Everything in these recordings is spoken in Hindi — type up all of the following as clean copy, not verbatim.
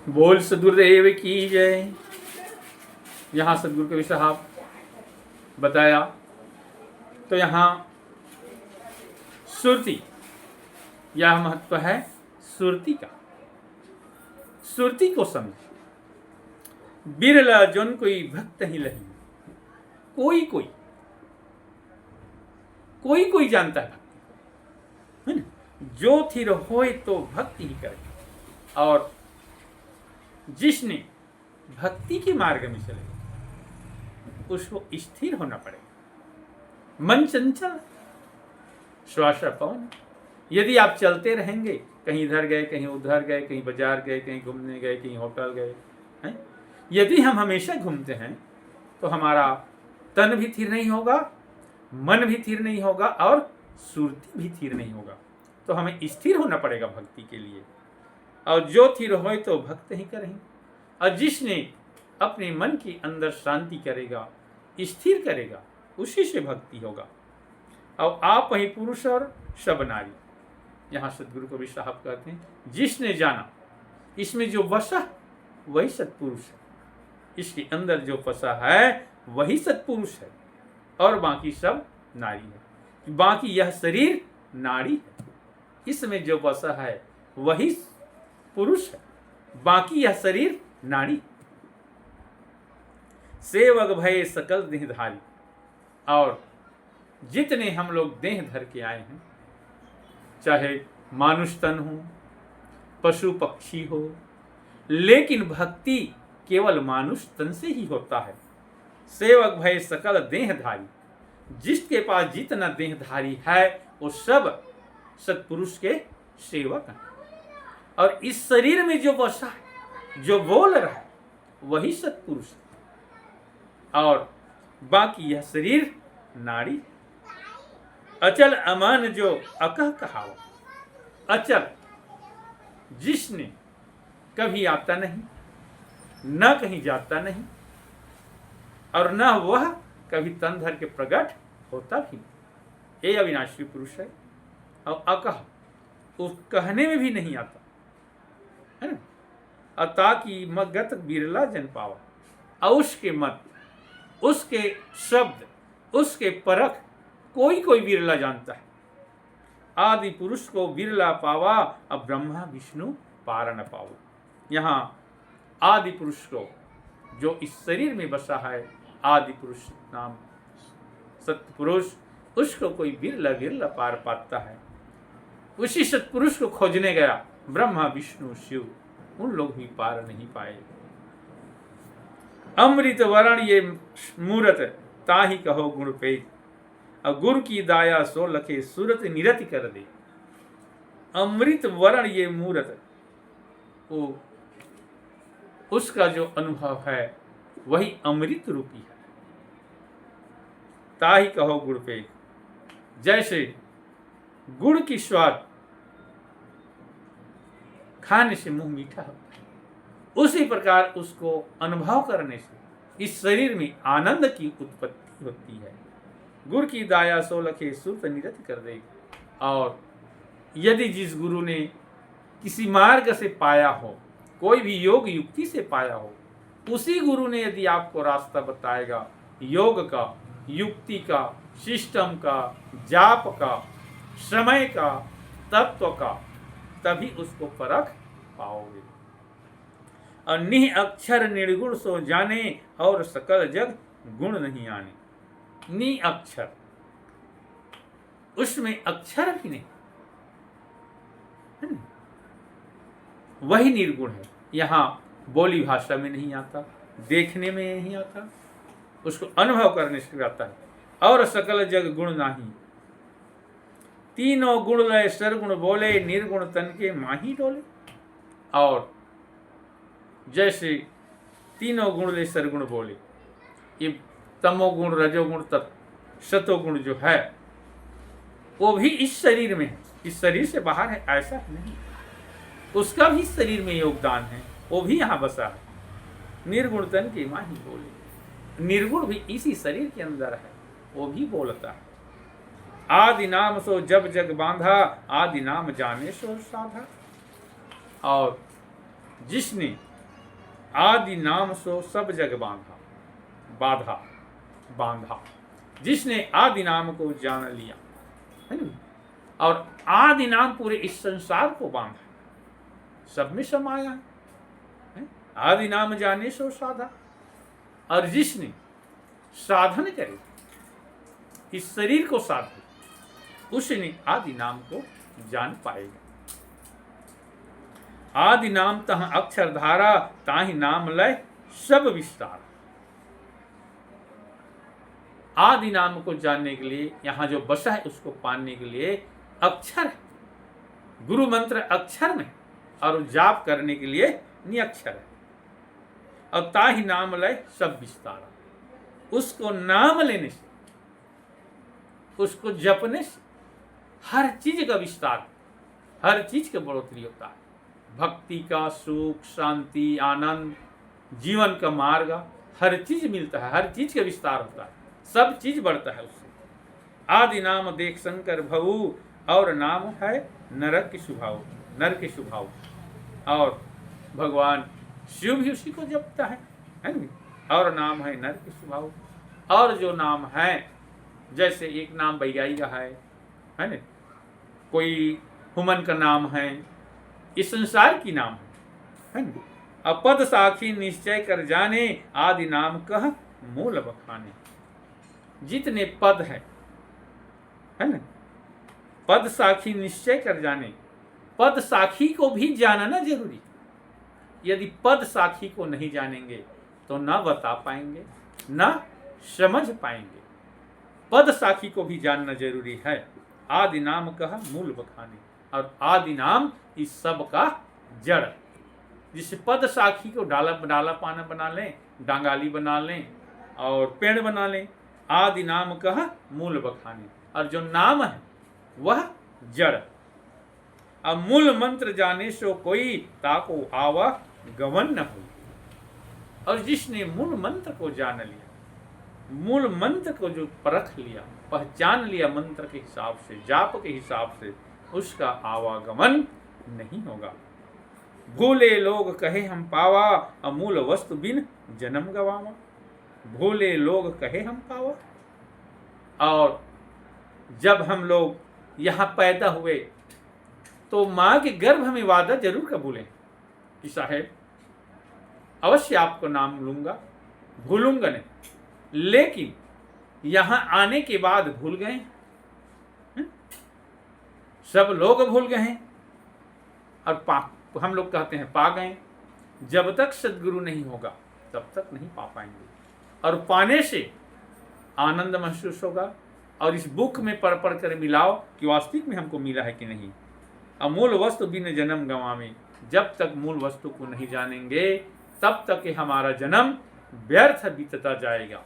बोल सदगुरुदेव की जय। यहाँ सदगुरु कबीर साहब बताया तो यहाँ सुरती, यह महत्व है सुरती का। सुरती को समझ, बिरला जोन कोई भक्त ही लही, कोई जानता है भक्ति, है ना? जो थिर होए तो भक्ति ही करे, और जिसने भक्ति के मार्ग में चले उसको स्थिर होना पड़ेगा। मन चंचल, श्वास पवन। यदि आप चलते रहेंगे, कहीं इधर गए, कहीं उधर गए, कहीं बाजार गए, कहीं घूमने गए, कहीं होटल गए, हैं? यदि हम हमेशा घूमते हैं तो हमारा तन भी स्थिर नहीं होगा, मन भी स्थिर नहीं होगा, और सुरती भी स्थिर नहीं होगा। तो हमें स्थिर होना पड़ेगा भक्ति के लिए, और जो स्थिर होए तो भक्त ही करेंगे। और जिसने अपने मन के अंदर शांति करेगा, स्थिर करेगा, उसी से भक्ति होगा। और आप वही पुरुष और सब नारी। यहाँ सदगुरु कबीर साहब कहते हैं, जिसने जाना इसमें जो बसा वही सत्पुरुष है, इसके अंदर जो फंसा है वही सत्पुरुष है, और बाकी सब नारी है। बाकी यह शरीर नारी है, इसमें जो बसा है वही पुरुष है, बाकी यह शरीर नारी। सेवक भय सकल देहधारी। और जितने हम लोग देह धर के आए हैं, चाहे मानुष तन हो, पशु पक्षी हो, लेकिन भक्ति केवल मानुष तन से ही होता है। सेवक भय सकल देहधारी, जिसके पास जितना देहधारी है वो सब सत्पुरुष के सेवक हैं। और इस शरीर में जो बसा है, जो बोल रहा है, वही सत्पुरुष है, और बाकी यह शरीर नारी। अचल अमान जो अकह कहावत। अचल, जिसने कभी आता नहीं, न कहीं जाता नहीं, और न वह कभी तन धर के प्रकट होता भी, ये अविनाशी पुरुष है। और अकह, उस कहने में भी नहीं आता, है ना? ताकि मगत बिरला जन पावा। और उसके मत, उसके शब्द, उसके परख कोई बिरला जानता है। आदि पुरुष को बिरला पावा, अब ब्रह्मा विष्णु पार न पाओ। यहाँ आदि पुरुष को, जो इस शरीर में बसा है, आदि पुरुष नाम सत्पुरुष, उसको कोई बिरला पार पाता है। उसी सत्पुरुष को खोजने गया ब्रह्मा विष्णु शिव, उन लोग भी पार नहीं पाए। अमृत वरण ये मूरत, ताही कहो गुण पे, और गुरु की दाया सो लखे सूरत निरति कर दे। अमृत वरण ये मूरत, वो उसका जो अनुभव है वही अमृत रूपी है। ताही कहो गुड़ पे, जैसे गुड़ की स्वाद खाने से मुंह मीठा होता है, उसी प्रकार उसको अनुभव करने से इस शरीर में आनंद की उत्पत्ति होती है। गुरु की दाया सो लखे सुरत निरत कर दे। और यदि जिस गुरु ने किसी मार्ग से पाया हो, कोई भी योग युक्ति से पाया हो, उसी गुरु ने यदि आपको रास्ता बताएगा योग का, युक्ति का, सिस्टम का, जाप का, समय का, तत्व का, तभी उसको परख पाओगे। और निह अक्षर निर्गुण सो जाने, और सकल जग गुण नहीं आने। नि अक्षर, उसमें अक्षर भी नहीं, वही निर्गुण है। यहाँ बोली भाषा में नहीं आता, देखने में नहीं आता, उसको अनुभव करने से आता है। और सकल जग गुण नाही, तीनों गुण लय सरगुण बोले, निर्गुण तन के माही डोले। और जैसे तीनों गुण लय सरगुण बोले, ये तमोगुण, रजोगुण, सतोगुण जो है वो भी इस शरीर में है, इस शरीर से बाहर है ऐसा नहीं, उसका भी शरीर में योगदान है, वो भी यहाँ बसा है। निर्गुण तन के माही बोले, निर्गुण भी इसी शरीर के अंदर है, वो भी बोलता है। आदि नाम सो जब जग बांधा, आदि नाम जाने सो साधा। और जिसने आदि नाम सो सब जग बांधा, बाधा बांधा। जिसने आदि नाम को जान लिया है ना, और आदि नाम पूरे इस संसार को बांधा, सब में समाया है। आदि नाम जाने सो साधा। और जिसने साधन करे, इस शरीर को साधे, उसने आदि नाम को जान पाएगा। आदि नाम तह अक्षर धारा, ताहि नाम लय सब विस्तार। आदि नाम को जानने के लिए, यहां जो बसा है उसको पाने के लिए अक्षर है, गुरु मंत्र अक्षर में, और जाप करने के लिए निअक्षर है। और ताहि नाम लय सब विस्तार। उसको नाम लेने से, उसको जपने से हर चीज का विस्तार, हर चीज का बढ़ोतरी होता है। भक्ति का सुख, शांति, आनंद, जीवन का मार्ग, हर चीज मिलता है, हर चीज का विस्तार होता है, सब चीज बढ़ता है उससे। आदि नाम देख शंकर भऊ, और नाम है नरक की स्वभाव, नर के स्वभाव। और भगवान शिव भी उसी को जपता है ना। और नाम है नर के स्वभाव। और जो नाम है, जैसे एक नाम बैगाई का है ना, कोई हुमन का नाम है, इस संसार की नाम है ना। अपद साखी निश्चय कर जाने, आदि नाम कह मूल बखाने। जितने पद है ना, पद साखी निश्चय कर जाने। पद साखी को भी जानना जरूरी। यदि पद साखी को नहीं जानेंगे तो ना बता पाएंगे, ना समझ पाएंगे। पद साखी को भी जानना जरूरी है। आदि नाम कहा मूल बखाने। और आदि नाम इस सब का जड़। जिस पद साखी को डाला पाना बना लें, डांगाली बना लें और पेड़ बना लें, आदि नाम कहा मूल बखाने। और जो नाम है वह जड़। अब मूल मंत्र जाने सो कोई, ताको आवा गमन न हो। और जिसने मूल मंत्र को जान लिया, मूल मंत्र को जो परख लिया, पहचान लिया मंत्र के हिसाब से, जाप के हिसाब से, उसका आवागमन नहीं होगा। भूले लोग कहे हम पावा, अमूल वस्तु बिन जन्म गवावा। भूले लोग कहे हम पावा। और जब हम लोग यहाँ पैदा हुए तो माँ के गर्भ में वादा जरूर कबूलें कि साहेब अवश्य आपको नाम लूंगा, भूलूंगा नहीं। लेकिन यहाँ आने के बाद भूल गए, सब लोग भूल गए हैं। और हम लोग कहते हैं पा गए। जब तक सद्गुरु नहीं होगा तब तक नहीं पा पाएंगे। और पाने से आनंद महसूस होगा। और इस बुक में पढ़ कर मिलाओ कि वास्तविक में हमको मिला है कि नहीं। अमूल वस्तु बिन जन्म गंवावे। जब तक मूल वस्तु को नहीं जानेंगे तब तक हमारा जन्म व्यर्थ बीतता जाएगा।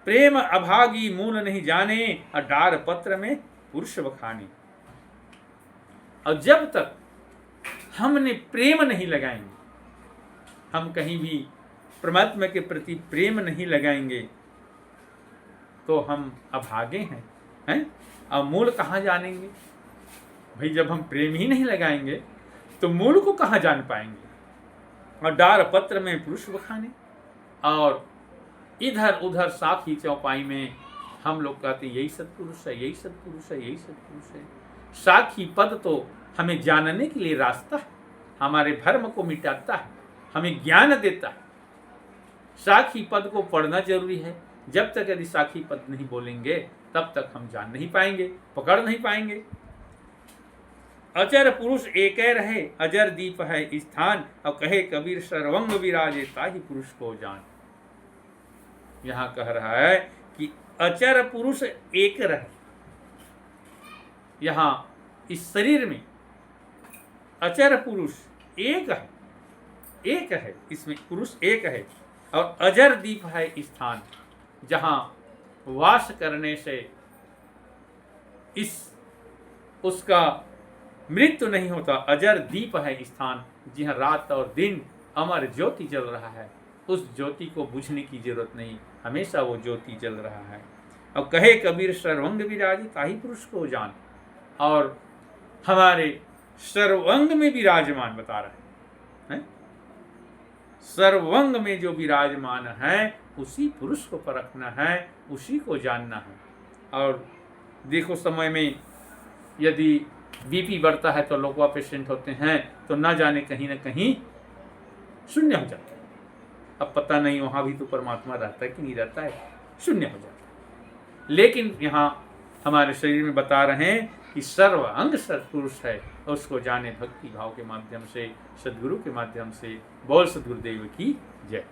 प्रेम अभागी मूल नहीं जाने, डार पत्र में पुरुष बखाने। और जब तक हमने प्रेम नहीं लगाएंगे, हम कहीं भी परमात्मा के प्रति प्रेम नहीं लगाएंगे तो हम अभागे हैं? अब मूल कहाँ जानेंगे भाई? जब हम प्रेम ही नहीं लगाएंगे तो मूल को कहाँ जान पाएंगे? और डार पत्र में पुरुष बखाने। और इधर उधर साखी चौपाई में हम लोग कहते हैं यही सत्पुरुष है, यही सत्पुरुष है, यही सत्पुरुष है। साखी पद तो हमें जानने के लिए रास्ता है, हमारे भ्रम को मिटाता है, हमें ज्ञान देता है। साखी पद को पढ़ना जरूरी है। जब तक यदि साखी पद नहीं बोलेंगे तब तक हम जान नहीं पाएंगे, पकड़ नहीं पाएंगे। अजर पुरुष एक रहे, अजर दीप है स्थान। और कहे कबीर सर्वंग विराजे, ताहि पुरुष को जान। यहां कह रहा है कि अचर पुरुष एक रहे। यहां इस शरीर में अचर पुरुष एक है, एक है, इसमें पुरुष एक है। और अजर दीप है स्थान, जहां वास करने से उसका मृत्यु नहीं होता। अजर दीप है स्थान, जहां रात और दिन अमर ज्योति जल रहा है। उस ज्योति को बुझने की जरूरत नहीं, हमेशा वो ज्योति जल रहा है। और कहे कबीर सर्वंग विराजी, ताहि पुरुष को जान। और हमारे सर्वंग में विराजमान बता रहा है, सर्वंग में जो विराजमान है उसी पुरुष को परखना है, उसी को जानना है। और देखो समय में यदि बीपी बढ़ता है तो लोकवा पेशेंट होते हैं तो ना जाने कहीं ना कहीं शून्य हो जाता है। अब पता नहीं वहाँ भी तो परमात्मा रहता है कि नहीं रहता है, शून्य हो जाता है। लेकिन यहाँ हमारे शरीर में बता रहे हैं कि सर्व अंग सत्पुरुष है, और उसको जाने भक्ति भाव के माध्यम से, सद्गुरु के माध्यम से। बोल सद्गुरुदेव की जय।